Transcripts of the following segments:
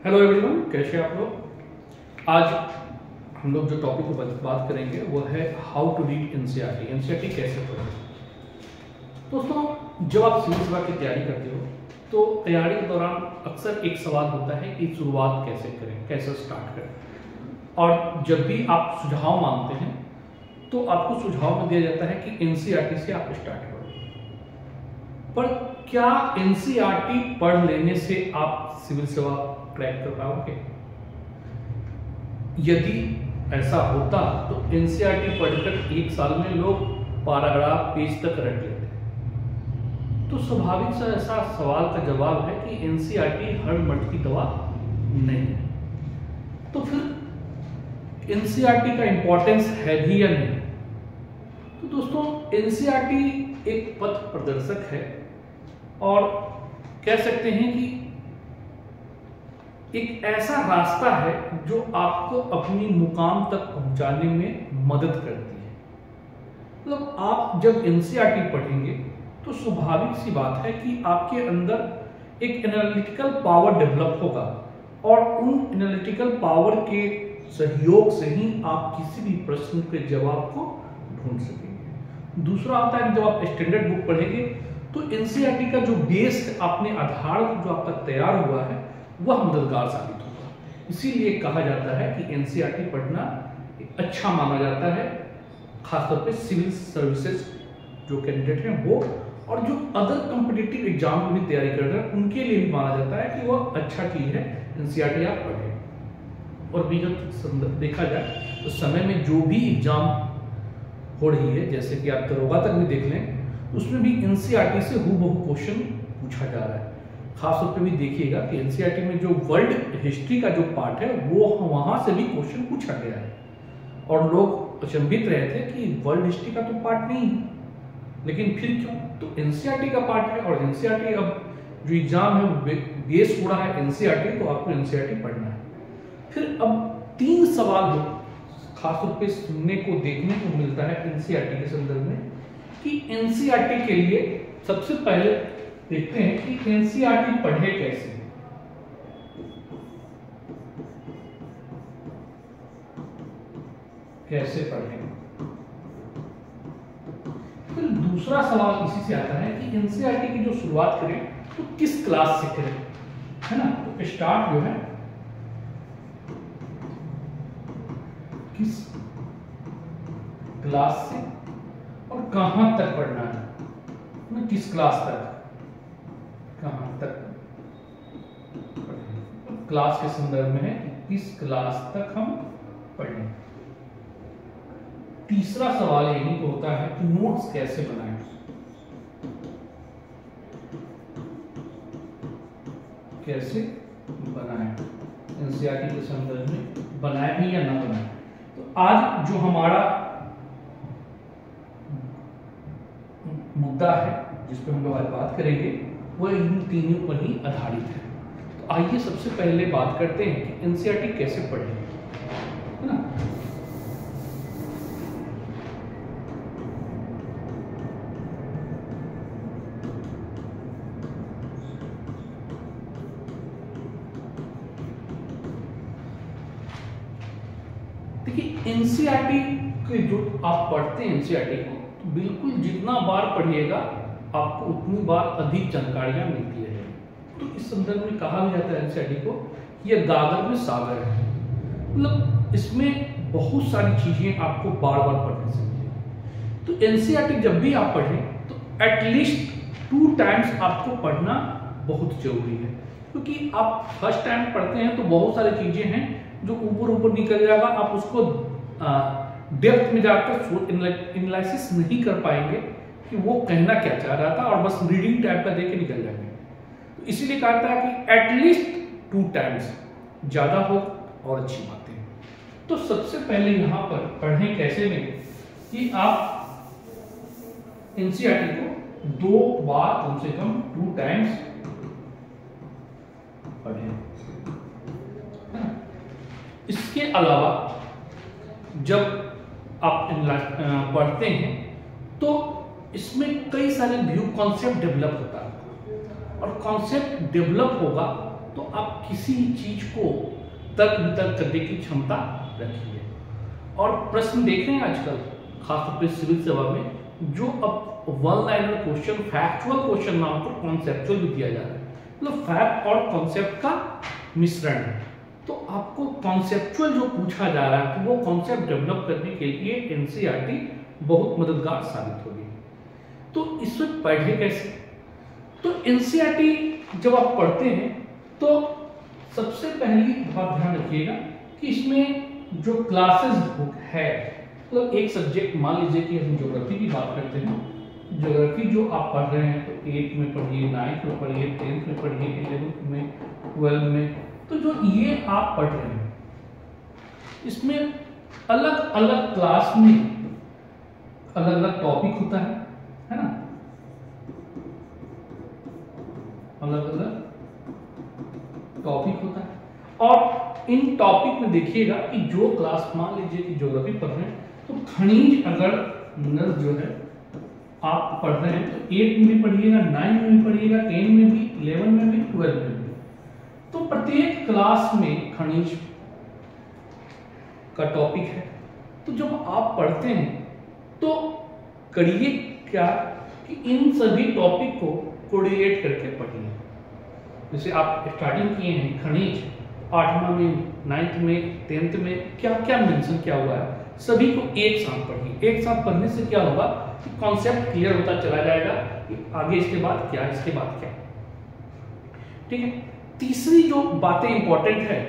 Hello everyone, कैसे आप लोग। आज हम लोग जो टॉपिक पर बात करेंगे वो है how to read NCERT. NCERT कैसे पढ़ें। दोस्तों, जब आप सिविल सेवा की तैयारी करते हो तो तैयारी के दौरान अक्सर एक सवाल होता है कि शुरुआत कैसे करें, कैसे स्टार्ट करें। और जब भी आप सुझाव मांगते हैं तो आपको सुझाव में दिया जाता है कि एनसीईआरटी से आप स्टार्ट करो। पर क्या एनसीईआरटी पढ़ लेने से आप सिविल सेवा क्रैक कर पाओगे? यदि ऐसा होता तो एनसीईआरटी पढ़कर एक साल में लोग पैराग्राफ पेज तक रट लेते। तो स्वाभाविक सा ऐसा सवाल का जवाब है कि एनसीईआरटी हर मर्ज की दवा नहीं है। तो फिर एनसीईआरटी का इंपॉर्टेंस है भी या नहीं? तो दोस्तों, एनसीईआरटी एक पथ प्रदर्शक है और कह सकते हैं कि एक ऐसा रास्ता है जो आपको अपनी मुकाम तक पहुंचाने में मदद करती है। मतलब आप जब एनसीईआरटी पढ़ेंगे तो स्वाभाविक सी बात है कि आपके अंदर एक एनालिटिकल पावर डेवलप होगा और उन एनालिटिकल पावर के सहयोग से ही आप किसी भी प्रश्न के जवाब को ढूंढ सकेंगे। दूसरा आता है, जब आप स्टैंडर्ड बुक पढ़ेंगे तो एनसीईआरटी का जो बेस है, अपने आधार जो आप तक तैयार हुआ है, वह मददगार साबित होगा। इसीलिए कहा जाता है कि एनसीईआरटी पढ़ना अच्छा माना जाता है, खासतौर पे सिविल सर्विसेज जो कैंडिडेट हैं वो, और जो अदर कॉम्पिटिटिव एग्जाम की भी तैयारी कर रहे हैं उनके लिए भी माना जाता है कि वह अच्छा चीज है, एनसीईआरटी आप पढ़ें। और विगत देखा जाए तो समय में जो भी एग्जाम हो रही है, जैसे कि आप दरोगा तक भी देख लें, उसमें भी एनसीईआरटी से हूबहू क्वेश्चन पूछा जा रहा है। खासतौर पे भी देखिएगा कि एनसीईआरटी में जो वर्ल्ड हिस्ट्री का जो पार्ट है वो वहां से भी क्वेश्चन पूछा गया है और लोग अचंभित रहे थे कि वर्ल्ड हिस्ट्री का तो पार्ट नहीं है, लेकिन फिर क्यों? तो एनसीईआरटी का पार्ट है और एनसीईआरटी अब जो एग्जाम है वो बेस हो रहा है एनसीईआरटी, तो आपको एनसीईआरटी पढ़ना है। फिर अब 3 सवाल खासतौर पे सुनने को देखने को मिलता है एनसीईआरटी के संदर्भ में कि एनसीईआरटी के लिए सबसे पहले देखते हैं कि एनसीईआरटी पढ़े कैसे। कैसे पढ़ें। फिर दूसरा सवाल इसी से आता है कि एनसीईआरटी की जो शुरुआत करें तो किस क्लास से करें, है ना। तो स्टार्ट जो है किस क्लास से और कहां तक पढ़ना है, किस क्लास तक, कहां तक पढ़ें। क्लास के संदर्भ में है कि किस क्लास तक हम पढ़ें। तीसरा सवाल यही होता है कि नोट्स कैसे बनाएं। कैसे बनाएं, एनसीईआरटी के संदर्भ में बनाएं भी या ना बनाएं। तो आज जो हमारा मुद्दा है जिस पर हम लोग आज बात करेंगे वो इन तीनों पर ही आधारित है। तो आइए सबसे पहले बात करते हैं कि एनसीईआरटी कैसे पढ़ें, है ना। देखिए, एनसीईआरटी के जो आप पढ़ते हैं एनसीईआरटी को, तो बिल्कुल जितना बार पढ़िएगा आपको उतनी बार अधिक जानकारियां मिलती है। तो इस संदर्भ में कहा भी जाता है एनसीईआरटी को यह गागर में सागर है। मतलब इसमें बहुत सारी चीजें आपको बार बार पढ़नी चाहिए। तो एनसीईआरटी जब भी आप पढ़ें तो एटलीस्ट 2 टाइम्स आपको पढ़ना बहुत जरूरी है, क्योंकि आप फर्स्ट टाइम पढ़ते हैं तो बहुत सारी चीजें हैं जो ऊपर ऊपर निकल जाएगा, आप उसको डेप्थ में जाकर एनालिसिस नहीं कर पाएंगे कि वो कहना क्या चाह रहा था, और बस रीडिंग टाइप का देके निकल जाएंगे। तो इसीलिए कहता है कि एटलीस्ट 2 टाइम्स, ज्यादा हो और अच्छी बात है। तो सबसे पहले यहां पर पढ़ें कैसे में कि आप एनसीईआरटी को 2 बार कम से कम 2 टाइम्स पढ़ें। इसके अलावा जब आप पढ़ते हैं तो इसमें कई सारे व्यू कॉन्सेप्ट डेवलप होता है, और कॉन्सेप्ट डेवलप होगा तो आप किसी चीज को तर्क वितर्क करने की क्षमता रखिए। और प्रश्न देख रहे हैं आजकल खासतौर पर सिविल सेवा में, जो अब one liner question factual question ना होकर कॉन्सेप्चुअल भी दिया जा रहा है, मतलब फैक्ट और कॉन्सेप्ट का मिश्रण है। तो आपको कॉन्सेप्चुअल जो पूछा जा रहा है तो वो कॉन्सेप्ट डेवलप करने के लिए एनसीईआरटी बहुत मददगार साबित होगी। तो इस वक्त पढ़े कैसे? तो एनसीईआरटी जब आप पढ़ते हैं तो सबसे पहली बात ध्यान रखिएगा कि इसमें जो क्लासेस बुक है, मतलब एक सब्जेक्ट मान लीजिए कि हम ज्योग्राफी की बात करते हैं, ज्योग्राफी जो आप पढ़ रहे हैं तो 8th में पढ़िए, 9th में पढ़िए, 10th में पढ़िए, 11th में, 12th में, तो जो ये आप पढ़ रहे हैं इसमें अलग अलग क्लास में अलग अलग टॉपिक होता है ना, अलग अलग टॉपिक होता है। और इन टॉपिक में देखिएगा कि जो क्लास मान लीजिए कि ज्योग्राफी पढ़ रहे हैं तो खनिज अगर नल जो है आप पढ़ रहे हैं तो 8 में भी पढ़िएगा, 9 में भी पढ़िएगा, 10 में भी, 11 में भी, 12 में भी। तो प्रत्येक क्लास में खनिज का टॉपिक है। तो जब आप पढ़ते हैं तो करिए क्या कि इन सभी टॉपिक को कोरिलेट करके पढ़िए। जैसे आप स्टार्टिंग किए हैं खनिज, 8वां में, 9th में, 10th में क्या क्या मेंशन किया हुआ है, सभी को एक साथ पढ़िए। एक साथ पढ़ने से क्या होगा कि कॉन्सेप्ट क्लियर होता चला जाएगा कि आगे इसके बाद क्या, इसके बाद क्या। ठीक है। तीसरी जो बातें इंपॉर्टेंट है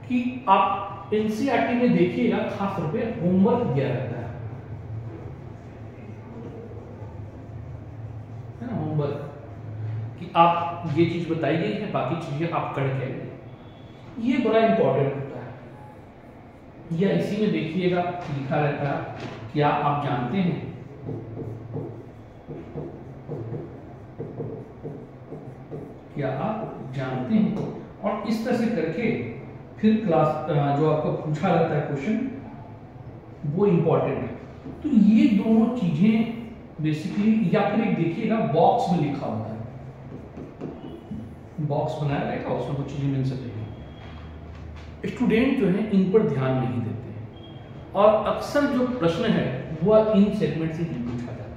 कि आप एनसीईआरटी में देखिएगा खास तौर पे होमवर्क दिया रहता है ना, होमवर्क कि आप ये चीज बताई गई है, बाकी चीजें आप करके आइए। ये बड़ा इंपॉर्टेंट होता है। या इसी में देखिएगा लिखा रहता है, क्या आप जानते हैं क्या आप जानते हैं, और इस तरह से करके फिर क्लास जो आपको पूछा रहता है क्वेश्चन वो इंपॉर्टेंट है। तो ये दोनों चीजें बेसिकली, या फिर एक देखिएगा बॉक्स में लिखा होता है, बॉक्स बनाया रहेगा उसमें कुछ चीजें मिल सकेगी। स्टूडेंट जो है इन पर ध्यान नहीं देते हैं और अक्सर जो प्रश्न है वह इन सेगमेंट से ही पूछा जाता है।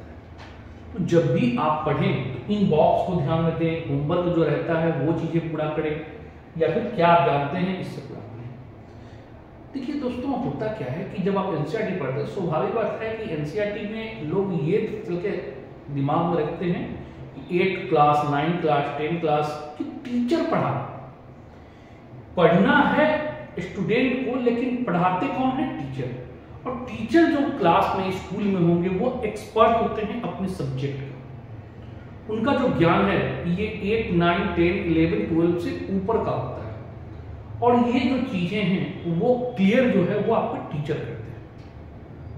तो जब भी आप पढ़ें तो इन बॉक्स को ध्यान में दें, होमवर्क जो रहता है वो चीजें पूरा करें, या फिर क्या आप जानते हैं इससे पूरा करें। देखिए दोस्तों, होता क्या है कि जब आप एनसीईआरटी पढ़ते हैं, स्वाभाविक बात है कि एनसीईआरटी में लोग ये चल के दिमाग में रखते हैं कि 8th class, 9th class, 10th class की टीचर पढ़ना है स्टूडेंट को, लेकिन पढ़ाते कौन है? टीचर। और टीचर जो क्लास में स्कूल में होंगे वो एक्सपर्ट होते हैं अपने सब्जेक्ट का। उनका जो ज्ञान है ये 8, 9, 10, 11, 12 से ऊपर का होता है, और ये जो चीजें हैं वो क्लियर जो है वो आपका टीचर करते हैं।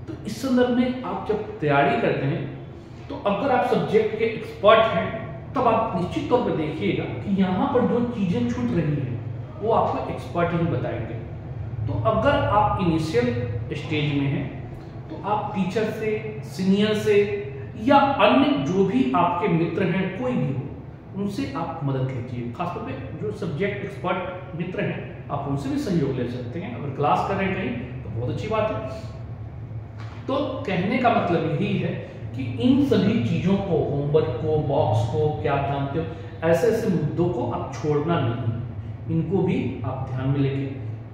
तो इस संदर्भ में आप जब तैयारी करते हैं तो अगर आप सब्जेक्ट के एक्सपर्ट हैं तब आप निश्चित तौर पर देखिएगा कि यहाँ पर जो चीजें छूट रही हैं वो आपको एक्सपर्ट ही बताएंगे। तो अगर आप इनिशियल स्टेज में हैं तो आप टीचर से, सीनियर से, या अन्य जो भी आपके मित्र हैं, कोई भी हो, उनसे आप मदद लीजिए। खासतौर पे जो सब्जेक्ट एक्सपर्ट मित्र हैं आप उनसे भी सहयोग ले सकते हैं। अगर क्लास कर रहे हैं कहीं तो बहुत अच्छी बात है। तो कहने का मतलब यही है कि इन सभी चीजों को, होमवर्क को, बॉक्स को, क्या आप जानते हो, ऐसे ऐसे मुद्दों को आप छोड़ना नहीं, इनको भी आप ध्यान में लेके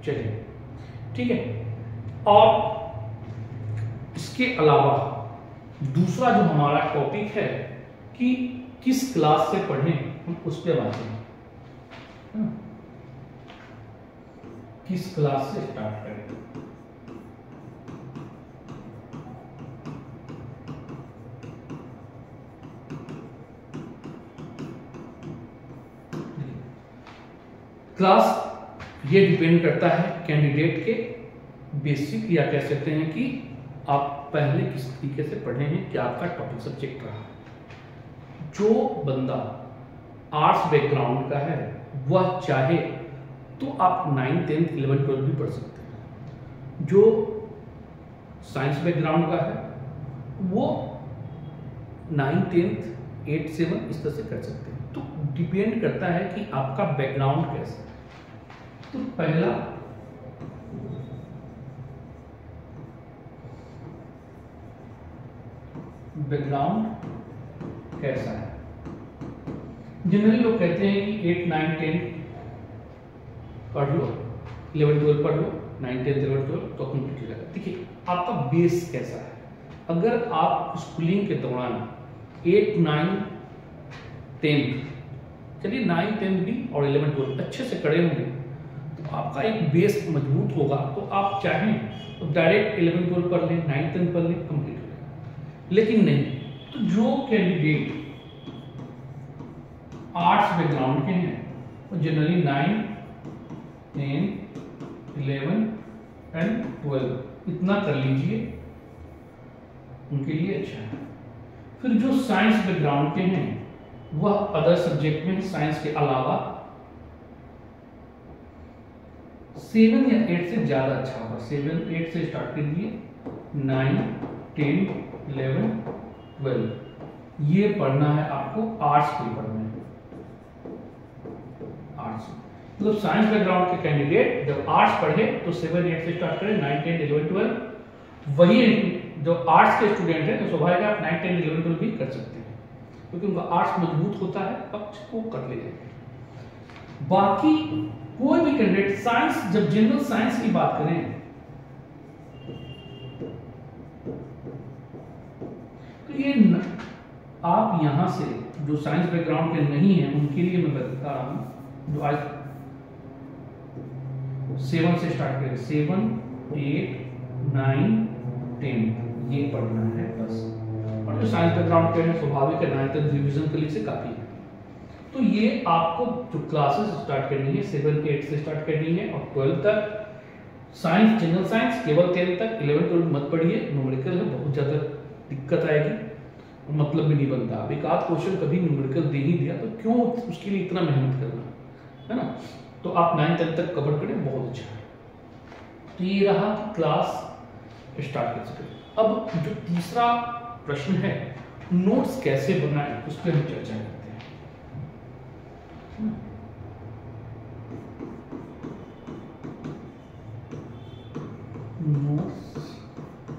चलिए। ठीक है। और इसके अलावा दूसरा जो हमारा टॉपिक है कि किस क्लास से पढ़ें, हम उस पर बात करें। किस क्लास से स्टार्ट करें? क्लास ये डिपेंड करता है कैंडिडेट के बेसिक, या कह सकते हैं कि आप पहले किस तरीके से पढ़े हैं, क्या आपका टॉपिक सब्जेक्ट रहा है। जो बंदा आर्ट्स बैकग्राउंड का है वह चाहे तो आप 9, 10, 11, 12 भी पढ़ सकते हैं। जो साइंस बैकग्राउंड का है वो 9, 10, 8 7 इस तरह से कर सकते हैं। तो डिपेंड करता है कि आपका बैकग्राउंड कैसा है। तो पहला बैकग्राउंड कैसा है। जनरली लोग कहते हैं कि 8 9 10 पढ़ लो, 11 12 पढ़ लो, 9 10 11 12 तो कंप्लीट हो जाएगा। देखिए आपका बेस कैसा है। अगर आप स्कूलिंग के दौरान 8 9 10 चलिए 9 10 भी और 11 12 अच्छे से करे होंगे तो आपका एक बेस मजबूत होगा। तो आप चाहें तो डायरेक्ट 11 12 पढ़ लें, 9 10 पढ़ लें, कंप्लीट हो जाएगा। लेकिन नहीं, तो जो कैंडिडेट आर्ट्स बैकग्राउंड के हैं वो जनरली 9 10 11 एंड 12 इतना कर लीजिए, उनके लिए अच्छा है। फिर जो साइंस बैकग्राउंड के हैं वह अदर सब्जेक्ट में साइंस के अलावा 7 या 8 से ज्यादा अच्छा होगा। 7 8 से स्टार्ट कर दिए, 9 10 11 12 ये पढ़ना है आपको। आर्ट्स पे पढ़ना है, आर्ट्स मतलब साइंस बैकग्राउंड के कैंडिडेट जब आर्ट्स पढ़े तो 7 8 से स्टार्ट करें, 9 10 11 12। वही जो आर्ट्स के स्टूडेंट हैं तो स्वाभाविक आप 9 10 11 12 भी कर सकते हैं क्योंकि उनका आर्ट्स मजबूत होता है, अब वो कर लेंगे। बाकी कोई भी कैंडिडेट साइंस, जब जनरल साइंस की बात करें तो ये आप यहां से जो साइंस बैकग्राउंड के नहीं है उनके लिए मैं बता रहा हूं, जो आज 7 से स्टार्ट करें, 7 8 9 10 ये पढ़ना है बस। और जो साइंस बैकग्राउंड के हैं स्वाभाविक है 9th तक रिवीजन के लिए से काफी है। तो ये आपको जो क्लासेस स्टार्ट करनी है 7 8 से स्टार्ट करनी है और 12 तक साइंस, जनरल साइंस केवल 10 तक, 11 12 मत पढ़िए, न्यूमेरिकल है बहुत ज्यादा दिक्कत आएगी, मतलब भी नहीं बनता। अब एक आध क्वेश्चन कभी न्यूमेरिकल दे ही दिया तो क्यों उसके लिए इतना मेहनत करना, है ना। तो आप 9 10 तक कवर करें, बहुत अच्छा है। तो ये रहा क्लास स्टार्ट कर सके। अब जो तीसरा प्रश्न है नोट्स कैसे बनाएं, उस पर हम चर्चा करते हैं। नोट्स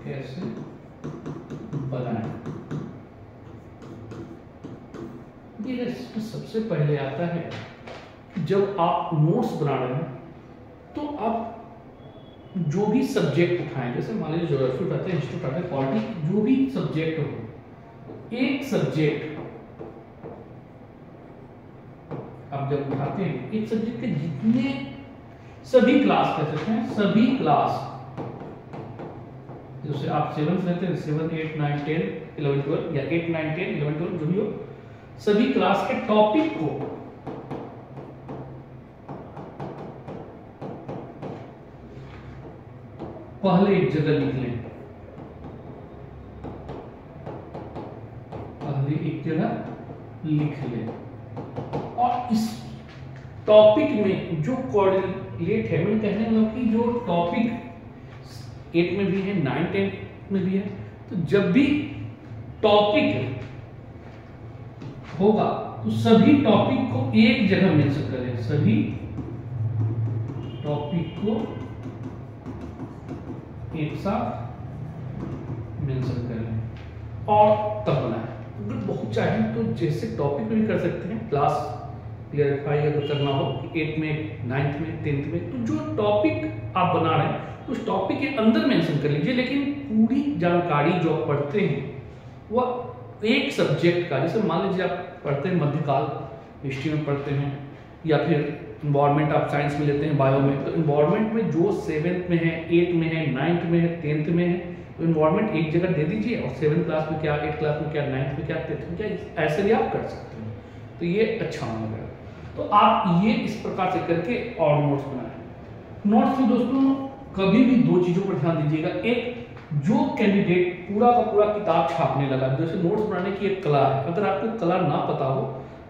कैसे बनाएं, ये सबसे पहले आता है जब आप नोट्स बना रहे हैं तो आप जो भी सब्जेक्ट उठाएं, जैसे मान लीजिए ज्योग्राफी उठाते हैं, हिस्ट्री उठाते हैं, पॉलिटिक्स, जो भी सब्जेक्ट हो, एक सब्जेक्ट आप जब उठाते हैं, एक सब्जेक्ट के जितने सभी क्लास कह सकते हैं, सभी क्लास, जैसे आप 7 लेते हैं 7 8 9 10 11 12 या 8 9 10 11 12 जो भी हो, सभी क्लास के टॉपिक को पहले एक जगह लिख लें, पहले एक जगह लिख लें और इस टॉपिक में जो कोऑर्डिनेट है, मैं कहने लगा कि जो टॉपिक 8 में भी है 9 10 में भी है, तो जब भी टॉपिक होगा तो सभी टॉपिक को एक जगह मेंशन करें, सभी टॉपिक को एक साथ मेंशन करें और तब बनाएं। अगर बहुत चाहें तो जैसे टॉपिक में भी कर सकते हैं, क्लास क्लियरिफाई अगर करना हो कि 8 में 9th में 10th में, तो जो टॉपिक आप बना रहे हैं उस टॉपिक के अंदर मेंशन कर लीजिए, लेकिन पूरी जानकारी जो आप पढ़ते हैं वह एक सब्जेक्ट का, जैसे मान लीजिए आप पढ़ते हैं मध्यकाल, हिस्ट्री में पढ़ते हैं, या फिर इन्वायरमेंट आप साइंस में लेते हैं, बायो में, तो इन्वायरमेंट में जो 7th में है, 8th में है, 9th में है, 10th में है, तो इन्वायरमेंट एक जगह दे दीजिए और 7th क्लास में क्या, 8th क्लास में क्या, 9th में क्या, 10th में क्या, ऐसे भी आप कर सकते हैं। तो ये अच्छा होगा। तो आप ये इस प्रकार से करके और नोट्स बनाएं। नोट्स में दोस्तों कभी भी दो चीजों पर ध्यान दीजिएगा। एक, जो कैंडिडेट पूरा का पूरा किताब छापने लगा, जैसे नोट्स बनाने की एक कला है, अगर आपको कला ना पता हो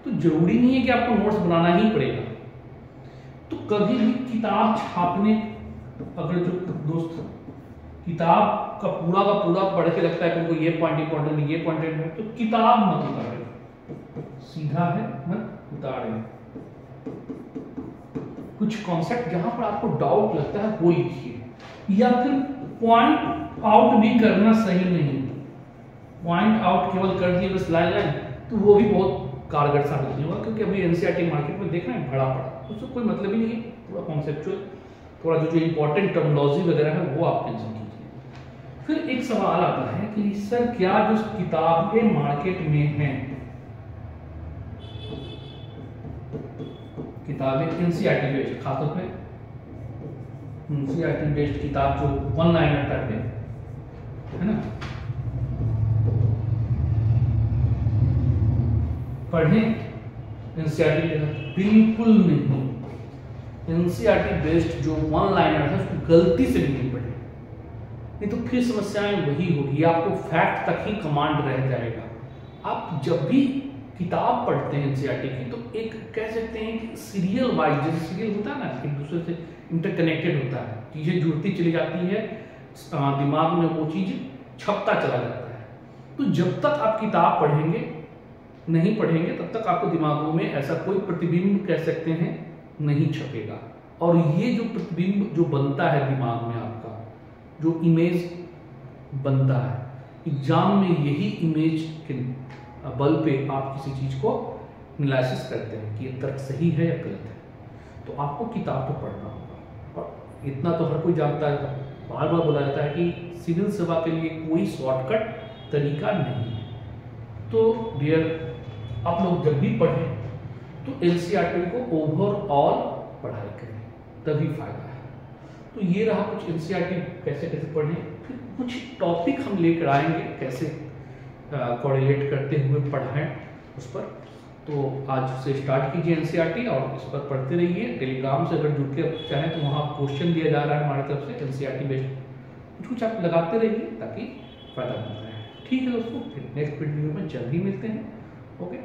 तो जरूरी नहीं है कि आपको नोट्स बनाना ही पड़ेगा। तो कभी भी किताब छापने, अगर जो दोस्त किताब का पूरा पढ़ के लगता है कि उनको ये पॉइंट इंपॉर्टेंट है, ये पॉइंट है, तो किताब मत उतारें, सीधा है मन उतारे। कुछ कॉन्सेप्ट जहां पर आपको डाउट लगता है वो लिखिए, या फिर पॉइंट आउट भी करना सही नहीं। पॉइंट आउट केवल कर दिए बस लाइन लाइन, तो वो भी बहुत कारगर साबित नहीं होगा, क्योंकि अभी एनसीईआरटी मार्केट में देख रहे हैं भरा पड़ा, उससे कोई मतलब ही नहीं है। थोड़ा कॉन्सेप्चुअल, थोड़ा जो इंपॉर्टेंट टर्मिनोलॉजी वगैरह है वो आप टेंशन कीजिए। फिर एक सवाल आता है कि सर क्या जो किताबें मार्केट में हैं, किताबें एनसीईआरटी बेस्ड, खासतौर पे एनसीईआरटी बेस्ड किताब जो वन लाइनर टाइप है ना, पढ़ें एनसीईआरटी? बिल्कुल नहीं। एनसीईआरटी बेस्ड जो वन लाइनर है उसको गलती से भी नहीं पढ़े, नहीं तो फिर समस्याएं वही होगी, आपको फैक्ट तक ही कमांड रह जाएगा। आप जब भी किताब पढ़ते हैं एनसीईआरटी की, तो एक कह सकते हैं कि सीरियल वाइज, जैसे सीरियल होता है ना, एक दूसरे से इंटरकनेक्टेड होता है, चीजें जुड़ती चली जाती है, दिमाग में वो चीज छपता चला जाता है। तो जब तक आप किताब नहीं पढ़ेंगे तब तक आपको दिमागों में ऐसा कोई प्रतिबिंब कह सकते हैं नहीं छपेगा। और ये जो प्रतिबिंब जो बनता है दिमाग में, आपका जो इमेज बनता है, एग्जाम में यही इमेज के बल पे आप किसी चीज को एनालिसिस करते हैं कि ये तर्क सही है या गलत है। तो आपको किताब तो पढ़ना होगा, और इतना तो हर कोई जानता है। बार बार बोला जाता है कि सिविल सेवा के लिए कोई शॉर्टकट तरीका नहीं है। तो डियर, आप लोग जब भी पढ़ें तो एनसीईआरटी को ओवरऑल पढ़ाई करें, तभी फायदा है। तो ये रहा कुछ एनसीईआरटी कैसे पढ़ें। फिर कुछ टॉपिक हम लेकर आएंगे कैसे कोरिलेट करते हुए पढ़ाएं उस पर। तो आज से स्टार्ट कीजिए एनसीईआरटी और इस पर पढ़ते रहिए। टेलीग्राम से अगर जुड़ के चाहें तो वहाँ क्वेश्चन दिया जा रहा है हमारी तरफ से एनसीईआरटी बेस्ड, कुछ आप लगाते रहिए ताकि फायदा मिलता है। ठीक है दोस्तों, फिर नेक्स्ट वीडियो में जल्दी मिलते हैं। ओके।